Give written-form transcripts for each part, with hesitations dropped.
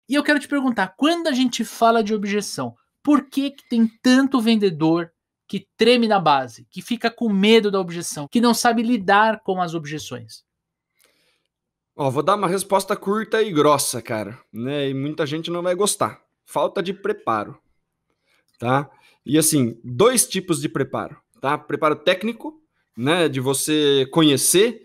E eu quero te perguntar, quando a gente fala de objeção, por que que tem tanto vendedor que treme na base, que fica com medo da objeção, que não sabe lidar com as objeções? Ó, vou dar uma resposta curta e grossa, cara, né? E muita gente não vai gostar. Falta de preparo, tá? E assim, dois tipos de preparo, tá? Preparo técnico, né? De você conhecer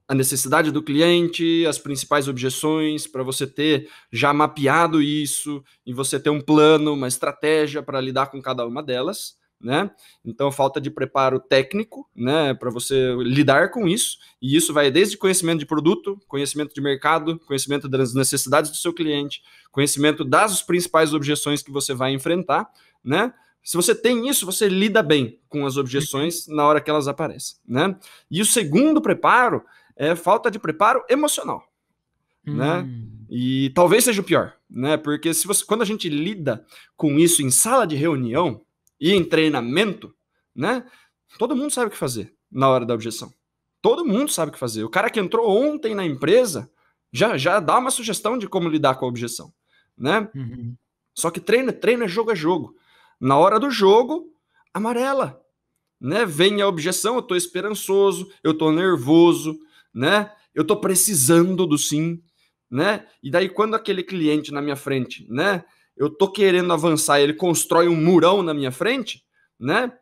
a necessidade do cliente, as principais objeções, para você ter já mapeado isso e você ter um plano, uma estratégia para lidar com cada uma delas, né? Então, falta de preparo técnico, né, para você lidar com isso, e isso vai desde conhecimento de produto, conhecimento de mercado, conhecimento das necessidades do seu cliente, conhecimento das principais objeções que você vai enfrentar, né? Se você tem isso, você lida bem com as Uhum. objeções na hora que elas aparecem, né? E o segundo preparo é falta de preparo emocional, né? Hum. E talvez seja o pior, né? Porque quando a gente lida com isso em sala de reunião e em treinamento, né? Todo mundo sabe o que fazer na hora da objeção. Todo mundo sabe o que fazer. O cara que entrou ontem na empresa já dá uma sugestão de como lidar com a objeção, né? Uhum. Só que treino é jogo a jogo. Na hora do jogo, amarela, né? Vem a objeção, eu tô esperançoso, eu tô nervoso, né? Eu tô precisando do sim, né? E daí quando aquele cliente na minha frente, né? Eu tô querendo avançar, ele constrói um murão na minha frente, né?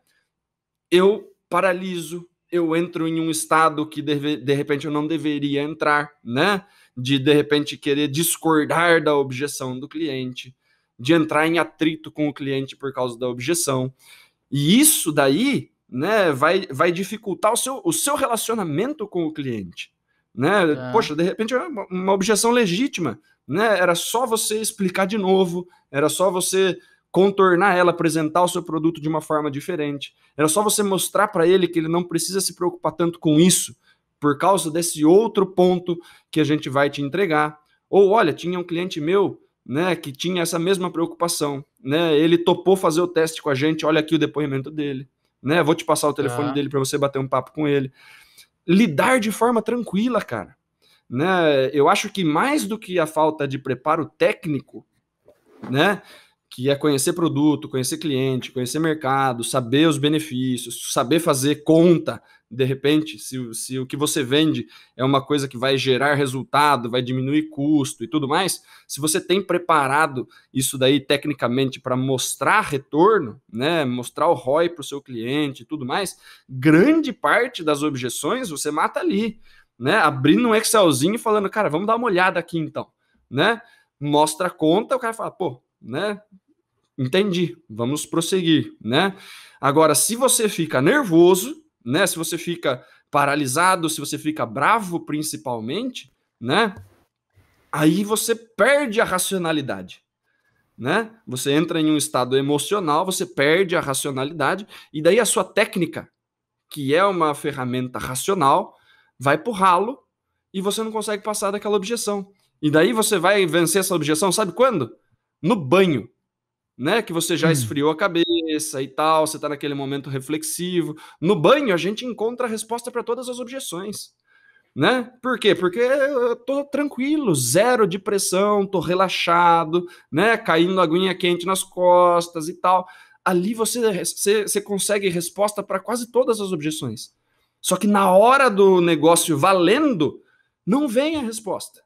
Eu paraliso, eu entro em um estado que de repente eu não deveria entrar, né? De repente querer discordar da objeção do cliente, de entrar em atrito com o cliente por causa da objeção. E isso daí, né, vai dificultar o seu relacionamento com o cliente. Né? Tá. Poxa, de repente é uma objeção legítima. Né? Era só você explicar de novo, era só você contornar ela, apresentar o seu produto de uma forma diferente. Era só você mostrar para ele que ele não precisa se preocupar tanto com isso, por causa desse outro ponto que a gente vai te entregar. Ou, olha, tinha um cliente meu, né, que tinha essa mesma preocupação, né? Ele topou fazer o teste com a gente, olha aqui o depoimento dele, né? Vou te passar o telefone Tá. dele para você bater um papo com ele. Lidar de forma tranquila, cara, né? Eu acho que mais do que a falta de preparo técnico, né, que é conhecer produto, conhecer cliente, conhecer mercado, saber os benefícios, saber fazer conta, de repente, se o que você vende é uma coisa que vai gerar resultado, vai diminuir custo e tudo mais, se você tem preparado isso daí tecnicamente para mostrar retorno, né, mostrar o ROI para o seu cliente e tudo mais, grande parte das objeções você mata ali, né, abrindo um Excelzinho e falando, cara, vamos dar uma olhada aqui então, né, mostra a conta, o cara fala, pô, né, entendi, vamos prosseguir, né? Agora, se você fica nervoso, né? Se você fica paralisado, se você fica bravo, principalmente, né? Aí você perde a racionalidade, né? Você entra em um estado emocional, você perde a racionalidade e daí a sua técnica, que é uma ferramenta racional, vai pro ralo e você não consegue passar daquela objeção. E daí você vai vencer essa objeção, sabe quando? No banho, né? Que você já Hum. esfriou a cabeça e tal, você está naquele momento reflexivo. No banho, a gente encontra a resposta para todas as objeções, né? Por quê? Porque eu tô tranquilo, zero de pressão, tô relaxado, né? Caindo aguinha quente nas costas e tal. Ali você consegue resposta para quase todas as objeções. Só que na hora do negócio valendo, não vem a resposta,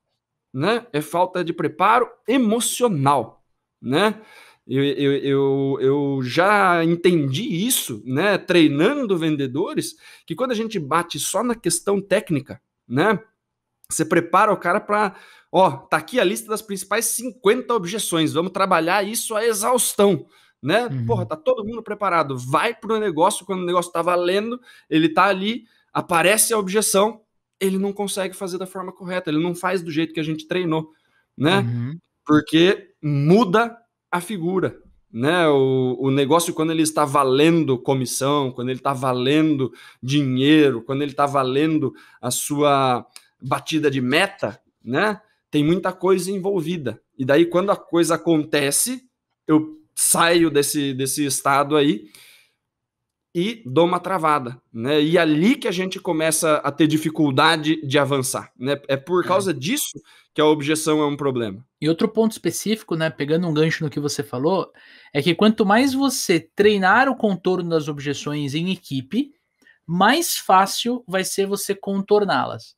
né? É falta de preparo emocional, né? Eu já entendi isso, né? Treinando vendedores, que quando a gente bate só na questão técnica, né? Você prepara o cara para, ó, tá aqui a lista das principais 50 objeções, vamos trabalhar isso à exaustão, né? Porra, Uhum. tá todo mundo preparado, vai pro negócio, quando o negócio tá valendo, ele tá ali, aparece a objeção, ele não consegue fazer da forma correta, ele não faz do jeito que a gente treinou, né? Uhum. Porque muda a figura, né? O negócio, quando ele está valendo comissão, quando ele está valendo dinheiro, quando ele está valendo a sua batida de meta, né? Tem muita coisa envolvida. E daí, quando a coisa acontece, eu saio desse estado aí e dou uma travada, né? E ali que a gente começa a ter dificuldade de avançar, né? É por causa disso que a objeção é um problema. E outro ponto específico, né, pegando um gancho no que você falou, é que quanto mais você treinar o contorno das objeções em equipe, mais fácil vai ser você contorná-las,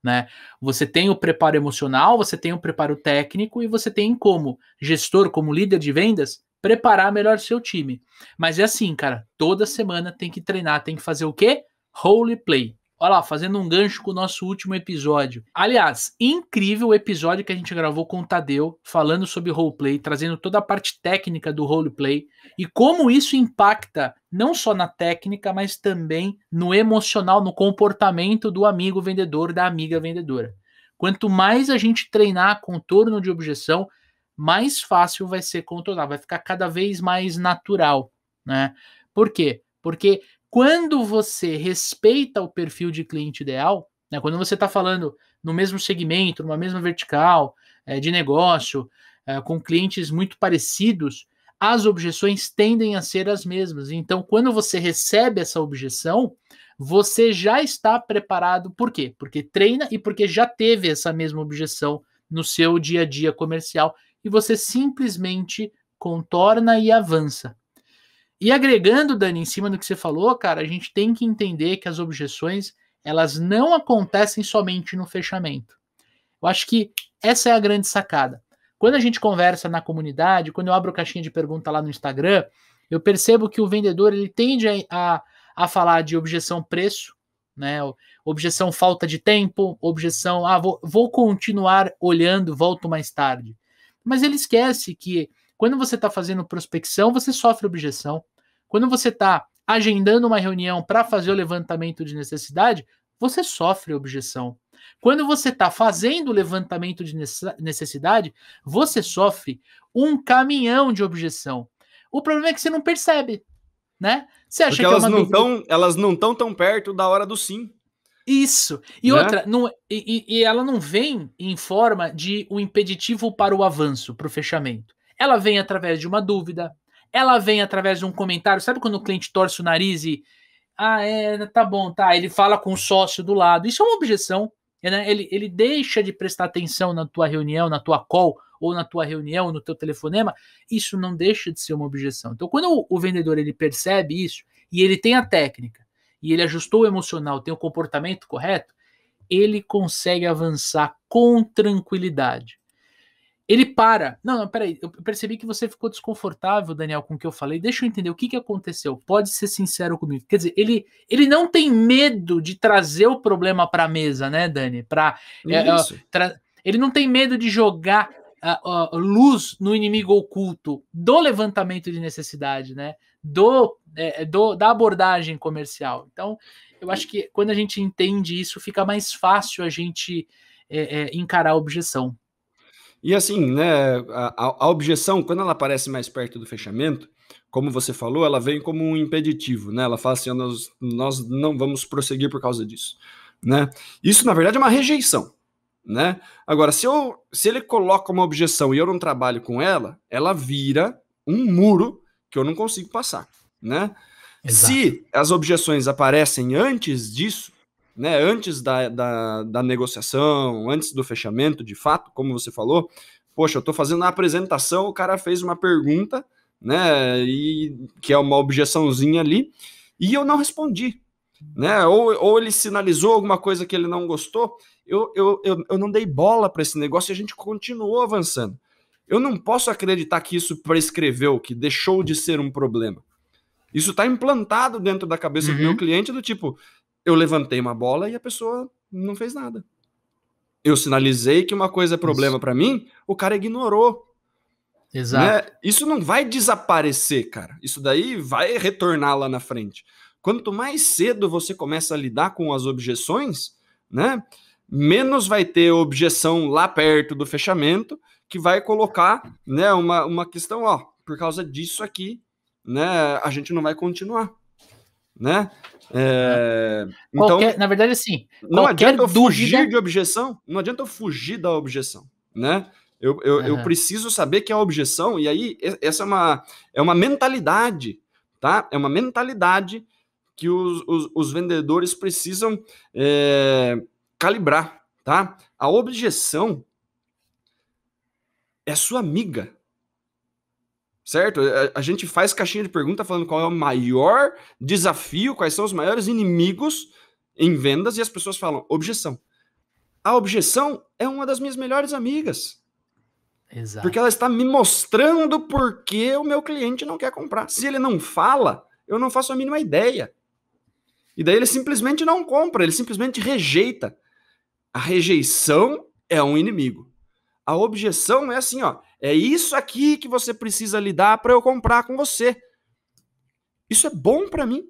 né? Você tem o preparo emocional, você tem o preparo técnico e você tem como gestor, como líder de vendas, preparar melhor seu time. Mas é assim, cara, toda semana tem que treinar, tem que fazer o quê? Role play. Olha lá, fazendo um gancho com o nosso último episódio. Aliás, incrível o episódio que a gente gravou com o Tadeu, falando sobre roleplay, trazendo toda a parte técnica do roleplay e como isso impacta não só na técnica, mas também no emocional, no comportamento do amigo vendedor, da amiga vendedora. Quanto mais a gente treinar contorno de objeção, mais fácil vai ser contornar, vai ficar cada vez mais natural, né? Por quê? Porque quando você respeita o perfil de cliente ideal, né, quando você está falando no mesmo segmento, numa mesma vertical de negócio, com clientes muito parecidos, as objeções tendem a ser as mesmas. Então, quando você recebe essa objeção, você já está preparado. Por quê? Porque treina e porque já teve essa mesma objeção no seu dia a dia comercial e você simplesmente contorna e avança. E agregando, Dani, em cima do que você falou, cara, a gente tem que entender que as objeções, elas não acontecem somente no fechamento. Eu acho que essa é a grande sacada. Quando a gente conversa na comunidade, quando eu abro caixinha de pergunta lá no Instagram, eu percebo que o vendedor ele tende a falar de objeção preço, né? Objeção falta de tempo, objeção, vou continuar olhando, volto mais tarde. Mas ele esquece que quando você está fazendo prospecção, você sofre objeção. Quando você está agendando uma reunião para fazer o levantamento de necessidade, você sofre objeção. Quando você está fazendo o levantamento de necessidade, você sofre um caminhão de objeção. O problema é que você não percebe, né? Você acha Porque que é uma dúvida... elas não estão tão perto da hora do sim. Isso. E né? outra, e ela não vem em forma de um impeditivo para o avanço, para o fechamento. Ela vem através de uma dúvida, ela vem através de um comentário. Sabe quando o cliente torce o nariz e tá bom, tá. Ele fala com o sócio do lado. Isso é uma objeção. Né? Ele deixa de prestar atenção na tua reunião, na tua call, ou na tua reunião, no teu telefonema. Isso não deixa de ser uma objeção. Então, quando o vendedor ele percebe isso, e ele tem a técnica, e ele ajustou o emocional, tem o comportamento correto, ele consegue avançar com tranquilidade. Ele para. Não, peraí, eu percebi que você ficou desconfortável, Daniel, com o que eu falei. Deixa eu entender o que aconteceu. Pode ser sincero comigo. Quer dizer, ele não tem medo de trazer o problema para a mesa, né, Dani? Ele não tem medo de jogar luz no inimigo oculto do levantamento de necessidade, né? Da abordagem comercial. Então, eu acho que quando a gente entende isso, fica mais fácil a gente encarar a objeção. E assim, né, a objeção, quando ela aparece mais perto do fechamento, como você falou, ela vem como um impeditivo, né? Ela fala assim, nós não vamos prosseguir por causa disso, né? Isso, na verdade, é uma rejeição, né? Agora, se ele coloca uma objeção e eu não trabalho com ela, ela vira um muro que eu não consigo passar, né? Exato. Se as objeções aparecem antes disso, né, antes da negociação, antes do fechamento, de fato, como você falou, poxa, eu estou fazendo a apresentação, o cara fez uma pergunta, né, e que é uma objeçãozinha ali, e eu não respondi, né, ou ele sinalizou alguma coisa que ele não gostou, eu não dei bola para esse negócio e a gente continuou avançando. Eu não posso acreditar que isso prescreveu, que deixou de ser um problema. Isso está implantado dentro da cabeça do meu cliente, do tipo, eu levantei uma bola e a pessoa não fez nada. Eu sinalizei que uma coisa é problema para mim, o cara ignorou. Exato. Né? Isso não vai desaparecer, cara. Isso daí vai retornar lá na frente. Quanto mais cedo você começa a lidar com as objeções, né, menos vai ter objeção lá perto do fechamento, que vai colocar, né, uma questão, ó, por causa disso aqui, né, a gente não vai continuar. Né? Então, na verdade, assim, não adianta eu fugir de objeção, não adianta eu fugir da objeção, né? Eu preciso saber que a objeção, e aí essa é uma mentalidade, tá? É uma mentalidade que os vendedores precisam calibrar, tá? A objeção é sua amiga, certo? A gente faz caixinha de pergunta falando qual é o maior desafio, quais são os maiores inimigos em vendas, e as pessoas falam objeção. A objeção é uma das minhas melhores amigas. Exato. Porque ela está me mostrando por que o meu cliente não quer comprar. Se ele não fala, eu não faço a mínima ideia. E daí ele simplesmente não compra, ele simplesmente rejeita. A rejeição é um inimigo. A objeção é assim, ó, é isso aqui que você precisa lidar para eu comprar com você. Isso é bom para mim.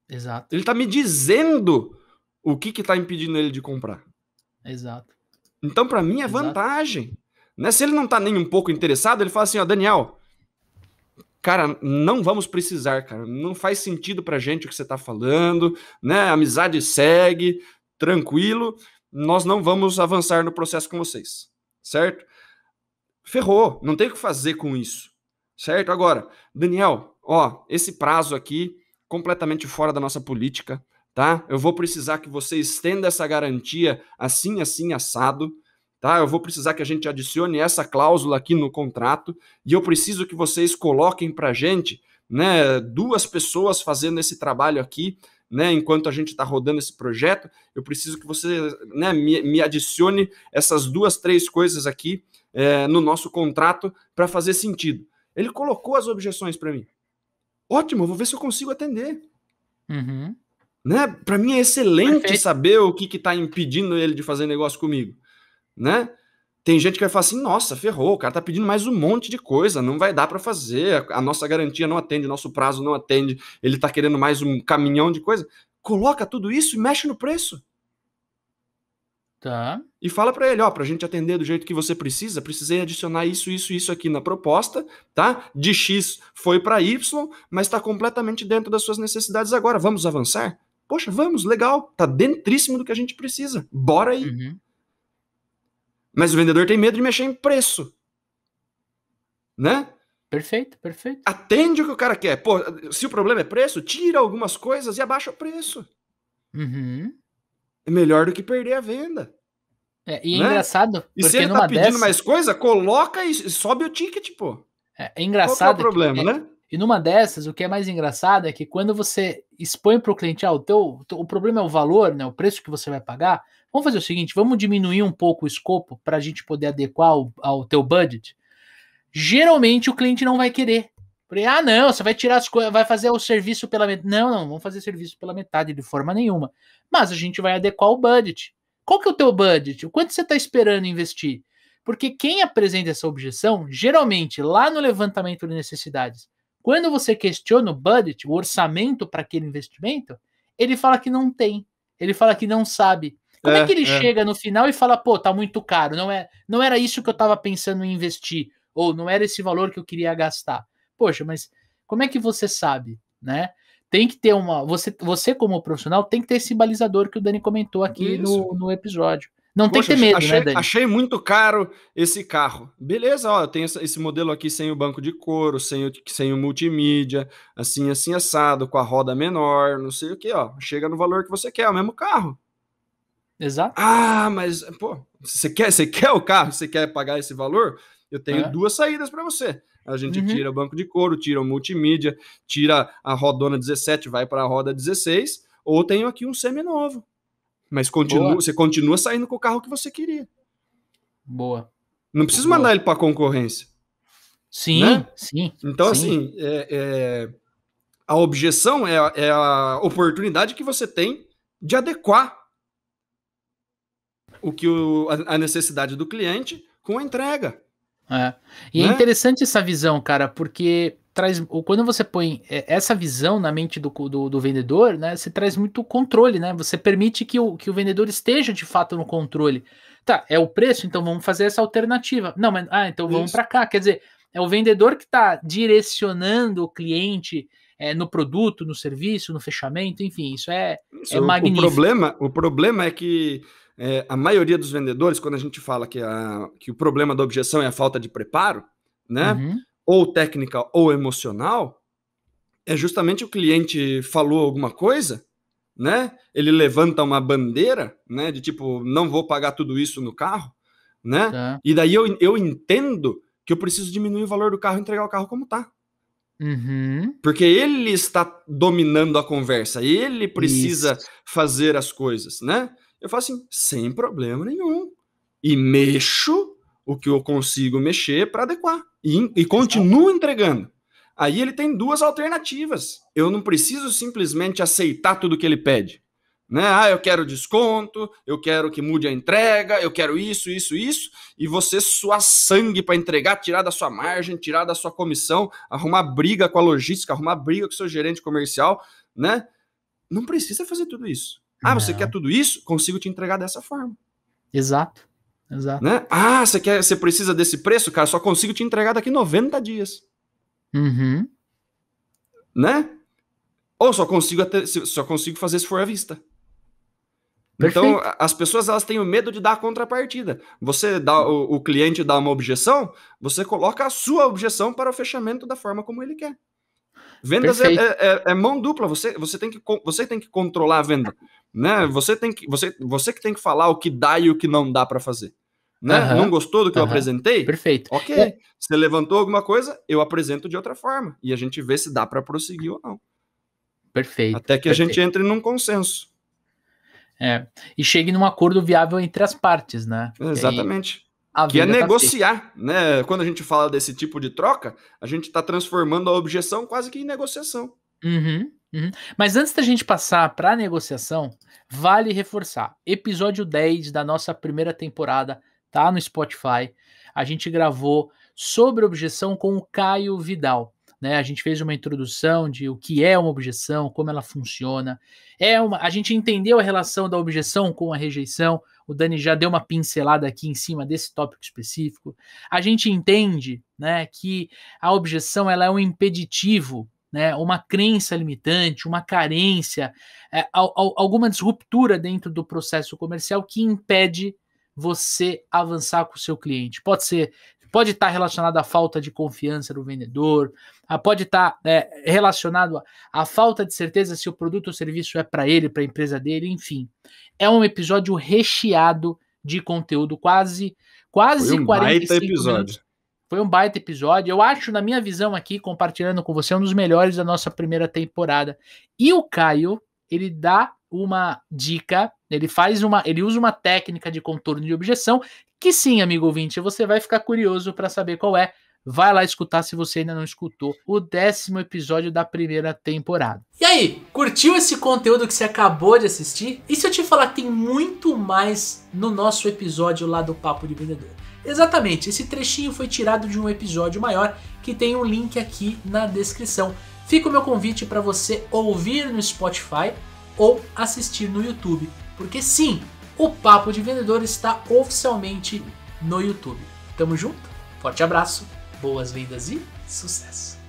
Exato. Ele está me dizendo o que está impedindo ele de comprar. Exato. Então, para mim, é vantagem. Né? Se ele não está nem um pouco interessado, ele fala assim, ó, Daniel, cara, não vamos precisar, cara. Não faz sentido pra gente o que você tá falando, né? A amizade segue, tranquilo. Nós não vamos avançar no processo com vocês, certo? Ferrou, não tem o que fazer com isso, certo? Agora, Daniel, ó, esse prazo aqui, completamente fora da nossa política, tá? Eu vou precisar que você estenda essa garantia assim, assim, assado, tá? Eu vou precisar que a gente adicione essa cláusula aqui no contrato e eu preciso que vocês coloquem pra gente, né, 2 pessoas fazendo esse trabalho aqui, né, enquanto a gente está rodando esse projeto. Eu preciso que você, né, me adicione essas 2, 3 coisas aqui no nosso contrato para fazer sentido. Ele colocou as objeções para mim. Ótimo, eu vou ver se eu consigo atender. Uhum. Né? Para mim é excelente Perfeito. saber o que está impedindo ele de fazer negócio comigo. Né? Tem gente que vai falar assim, nossa, ferrou, o cara tá pedindo mais um monte de coisa, não vai dar para fazer, a nossa garantia não atende, nosso prazo não atende, ele tá querendo mais um caminhão de coisa. Coloca tudo isso e mexe no preço. Tá. E fala para ele, ó, pra gente atender do jeito que você precisa, precisei adicionar isso aqui na proposta, tá? De X foi para Y, mas tá completamente dentro das suas necessidades agora. Vamos avançar? Poxa, vamos, legal, tá dentríssimo do que a gente precisa. Bora aí. Uhum. Mas o vendedor tem medo de mexer em preço. Né? Perfeito, perfeito. Atende o que o cara quer. Pô, se o problema é preço, tira algumas coisas e abaixa o preço. Uhum. É melhor do que perder a venda. E é né? engraçado, E se porque ele tá numa pedindo dessas... mais coisa, coloca e sobe o ticket, pô. É engraçado. Qual que é o problema, né? E numa dessas, o que é mais engraçado é que quando você expõe para o cliente, o problema é o valor, né, o preço que você vai pagar, vamos fazer o seguinte, vamos diminuir um pouco o escopo para a gente poder adequar ao teu budget. Geralmente o cliente não vai querer. Porque, não, você vai tirar as coisas, vai fazer o serviço pela metade. Não, vamos fazer serviço pela metade de forma nenhuma. Mas a gente vai adequar o budget. Qual que é o teu budget? O quanto você está esperando investir? Porque quem apresenta essa objeção, geralmente, lá no levantamento de necessidades, quando você questiona o budget, o orçamento para aquele investimento, ele fala que não tem. Ele fala que não sabe. Como é que ele chega no final e fala, pô, tá muito caro, não era isso que eu estava pensando em investir, ou não era esse valor que eu queria gastar. Poxa, mas como é que você sabe, né? Tem que ter você como profissional tem que ter esse balizador que o Dani comentou aqui no episódio. Não tem que ter medo, né, Dani? Achei muito caro esse carro. Beleza, ó, eu tenho esse modelo aqui sem o banco de couro, sem o multimídia, assim assado, com a roda menor, não sei o que, ó. Chega no valor que você quer, é o mesmo carro. Exato. Ah, mas, pô, você quer o carro, você quer pagar esse valor? Eu tenho 2 saídas para você. A gente tira o banco de couro, tira o multimídia, tira a rodona 17, vai para a roda 16, ou tenho aqui um seminovo. Mas você continua saindo com o carro que você queria. Boa. Não precisa mandar ele para a concorrência. Sim, né? sim. Então, sim. assim, a objeção é a oportunidade que você tem de adequar a necessidade do cliente com a entrega. E é interessante essa visão, cara, porque quando você põe essa visão na mente do vendedor, né, você traz muito controle, né? Você permite que o vendedor esteja de fato no controle. Tá, é o preço, então vamos fazer essa alternativa. Não, mas então vamos para cá. Quer dizer, é o vendedor que está direcionando o cliente no produto, no serviço, no fechamento, enfim, isso é magnífico. O problema é que a maioria dos vendedores, quando a gente fala que o problema da objeção é a falta de preparo, né? Ou técnica ou emocional, é justamente o cliente falou alguma coisa, né? Ele levanta uma bandeira, né? De tipo, não vou pagar tudo isso no carro, né? Tá. E daí eu entendo que eu preciso diminuir o valor do carro e entregar o carro como tá. Uhum. Porque ele está dominando a conversa, ele precisa Isso. fazer as coisas, né? Eu falo assim, sem problema nenhum. E mexo o que eu consigo mexer para adequar. E continuo entregando. Aí ele tem duas alternativas. Eu não preciso simplesmente aceitar tudo que ele pede. Né? Ah, eu quero desconto, eu quero que mude a entrega, eu quero isso, e você suar sangue para entregar, tirar da sua margem, tirar da sua comissão, arrumar briga com a logística, arrumar briga com o seu gerente comercial, né? Não precisa fazer tudo isso. Ah, você quer tudo isso? Consigo te entregar dessa forma. Exato. Né? Ah, você precisa desse preço? Cara, só consigo te entregar daqui 90 dias. Uhum. Né? Ou só consigo fazer se for à vista. Perfeito. Então, as pessoas elas têm o medo de dar a contrapartida. Você dá o cliente dá uma objeção, você coloca a sua objeção para o fechamento da forma como ele quer. Vendas é mão dupla. Você tem que controlar a venda, né? Você que tem que falar o que dá e o que não dá para fazer. Né? Não gostou do que eu apresentei? Perfeito. Ok. Você levantou alguma coisa, eu apresento de outra forma e a gente vê se dá para prosseguir ou não. Perfeito. Até que a gente entre num consenso. E chegue num acordo viável entre as partes, né? Exatamente. Que é negociar, né? Quando a gente fala desse tipo de troca, a gente está transformando a objeção quase que em negociação. Uhum. Mas antes da gente passar para a negociação, vale reforçar. Episódio 10 da nossa primeira temporada tá no Spotify. A gente gravou sobre objeção com o Caio Vidal. Né, a gente fez uma introdução de o que é uma objeção, como ela funciona. A gente entendeu a relação da objeção com a rejeição. O Dani já deu uma pincelada aqui em cima desse tópico específico. A gente entende, né, que a objeção ela é um impeditivo, né, uma crença limitante, uma carência, alguma disruptura dentro do processo comercial que impede você avançar com o seu cliente. Pode estar relacionado à falta de confiança do vendedor, pode estar relacionado à falta de certeza se o produto ou serviço é para ele, para a empresa dele, enfim. É um episódio recheado de conteúdo, quase Foi um 45 baita episódio. Minutos. Foi um baita episódio. Eu acho, na minha visão aqui, compartilhando com você, um dos melhores da nossa primeira temporada. E o Caio, ele dá uma dica, ele usa uma técnica de contorno de objeção, que sim, amigo ouvinte, você vai ficar curioso para saber qual é. Vai lá escutar se você ainda não escutou o 10º episódio da primeira temporada. E aí, curtiu esse conteúdo que você acabou de assistir? E se eu te falar que tem muito mais no nosso episódio lá do Papo de Vendedor? Exatamente, esse trechinho foi tirado de um episódio maior que tem um link aqui na descrição. Fica o meu convite para você ouvir no Spotify ou assistir no YouTube, porque sim, o Papo de Vendedor está oficialmente no YouTube. Tamo junto, forte abraço, boas vendas e sucesso!